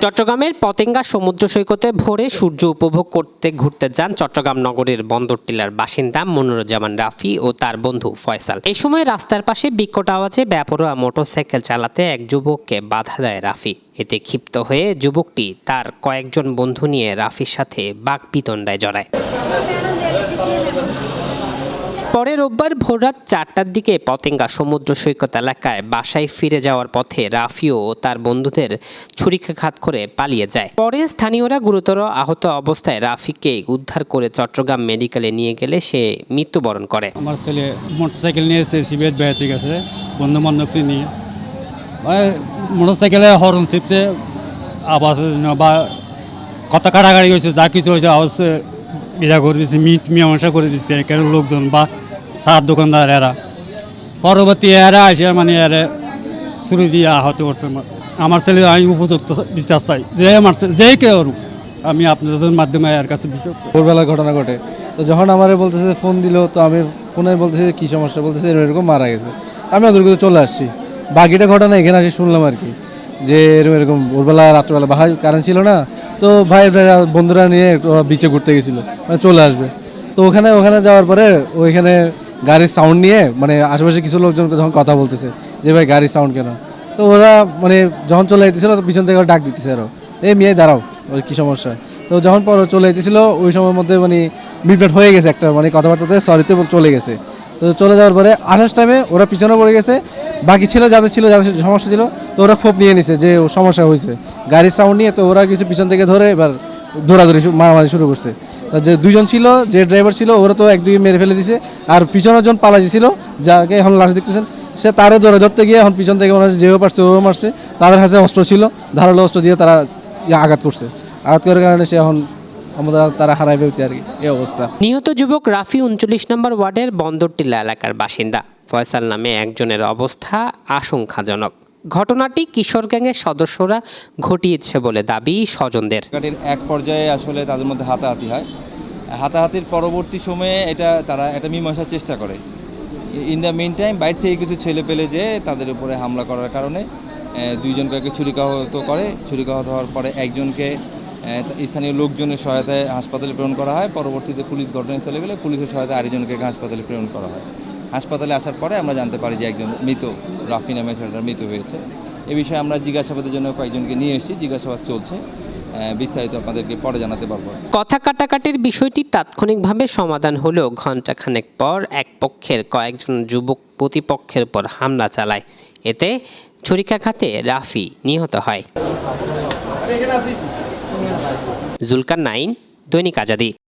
চট্টগ্রামের পতেঙ্গা সমুদ্র সৈকতে ভোরে সূর্য উপভোগ করতে ঘুরতে যান চট্টগ্রাম নগরের বন্দর টিলার বাসিন্দা মনিরুজ্জামান রাফি ও তার বন্ধু ফয়সাল। এই সময় রাস্তার পাশে বিকট আওয়াজে বেপরোয়া মোটরসাইকেল চালাতে এক যুবককে বাধা দেয় রাফি। এতে ক্ষিপ্ত হয়ে যুবকটি তার কয়েকজন বন্ধু নিয়ে রাফির সাথে বাকবিতণ্ডায় জড়ায়। পরে রোববার ভোররাত 4টার দিকে পতেঙ্গা সমুদ্র সৈকত এলাকায় বাসায় ফিরে যাওয়ার পথে রাফিও ও তার বন্ধুদের ছুরিকাঘাত করে পালিয়ে যায়। পরে স্থানীয়রা গুরুতর আহত অবস্থায় রাফিকে উদ্ধার করে চট্টগ্রাম মেডিকেলে নিয়ে গেলে সে মৃত্যুবরণ করে। আমার ছেলে মোটরসাইকেল নিয়ে এসে সিবিএস বেড়াতে গেছে বন্ধু বান্ধবকে নিয়ে, মোটরসাইকেলে হর্ন চিপছে, আওয়াজ বা কথা কাটাকাটি হয়েছে, যা কিছু হয়েছে আওয়াজ ইয়া করে দিচ্ছে, মীমাংসা করে দিচ্ছে কেন লোকজন বা সার দোকানদার এরা। পরবর্তী এরা এসে মানে এরা ছুরি দিয়ে আহত করছে। আমার ছেলে আমি উপযুক্ত বিশ্বাস চাই, যে কেউ আমি আপনাদের মাধ্যমে এর কাছে বিশ্বাস। ভোরবেলা ঘটনা ঘটে, তো যখন আমার বলতেছে ফোন দিল, তো আমি ফোনে বলতেছি কী সমস্যা, বলতেছে এরকম মারা গেছে। আমি ওদের কাছে চলে আসছি, বাকিটা ঘটনা এখানে আসি শুনলাম আর কি, যে এরকম ভোরবেলা রাত্রবেলা ভাই কারেন্ট ছিল না, তো ভাই বন্ধুরা নিয়ে বিচে ঘুরতে গেছিলো, মানে চলে আসবে। তো ওখানে যাওয়ার পরে ওইখানে গাড়ির সাউন্ড নিয়ে মানে আশেপাশে কিছু লোকজন যখন কথা বলতেছে যে ভাই গাড়ির সাউন্ড কেন, তো ওরা মানে যখন চলে যেতেছিলো তো পিছন থেকে ডাক দিতেছে আরও, এই মেয়ে দাঁড়াও, ওই কী সমস্যা। তো যখন পর চলে যেতেছিলো ওই সময়ের মধ্যে মানে বিভ্রাট হয়ে গেছে একটা, মানে কথাবার্তাতে সরিতে চলে গেছে। তো চলে যাওয়ার পরে আসার টাইমে ওরা পিছনে পড়ে গেছে, বাকি যাদের সমস্যা ছিল, তো ওরা ক্ষোভ নিয়ে নিছে যে সমস্যা হয়েছে গাড়ির সাউন্ড নিয়ে। তো ওরা কিছু পিছন থেকে ধরে এবার দৌড়াদৌড়ি মারামারি শুরু করছে। যে দুজন ছিল, যে ড্রাইভার ছিল ওরা তো একদিকে মেরে ফেলে দিছে, আর পিছনের জন পালা ছিল, যাকে এখন লাশ দেখতেছেন সে তারে ধরতে গিয়ে এখন পিছন থেকে ওনার যেও পারছে ও মারছে। তাদের কাছে অস্ত্র ছিল, ধারালো অস্ত্র দিয়ে তারা আঘাত করছে। আঘাত করার কারণে সে এখন তারা হারাই ফেলছে আর কি, এই অবস্থা। নিহত যুবক রাফি 39 নম্বর ওয়ার্ডের বন্দরটিলা এলাকার বাসিন্দা। ফয়সাল নামে একজনের অবস্থা আশঙ্কাজনক। ঘটনাটি কিশোর গ্যাংয়ের সদস্যরা ঘটিয়েছে বলে দাবি স্বজনদের। এক পর্যায়ে আসলে তাদের মধ্যে হাতাহাতি হয়, হাতাহাতির পরবর্তী সময়ে তারা এটা মীমাংসার চেষ্টা করে। ইন দ্য মিন টাইম বাইরে থেকে কিছু ছেলে পেলে যে তাদের উপরে হামলা করার কারণে দুইজনকে ছুরিকাহত করে। ছুরিকাহত হওয়ার পরে একজনকে স্থানীয় লোকজনের সহায়তায় হাসপাতালে প্রেরণ করা হয়। পরবর্তীতে পুলিশ ঘটনাস্থলে গেলে পুলিশের সহায়তায় আরেকজনকে হাসপাতালে প্রেরণ করা হয়। হাসপাতালে আসার পরে আমরা জানতে পারি যে একজন মৃত, রাফি নামের ছেলেটার মৃত হয়েছে। এ বিষয়ে আমরা জিজ্ঞাসাবাদের জন্য কয়েকজনকে নিয়ে এসেছি, জিজ্ঞাসাবাদ চলছে, বিস্তারিত আপনাদেরকে পরে জানাতে পারবো। কথা কাটাকাটির বিষয়টি তাৎক্ষণিকভাবে সমাধান হলেও ঘণ্টাখানেক পর এক পক্ষের কয়েকজন যুবক প্রতিপক্ষের উপর হামলা চালায়। এতে ছুরিকাঘাতে রাফি নিহত হয়। জুলকার নাইন, দৈনিক আজাদী।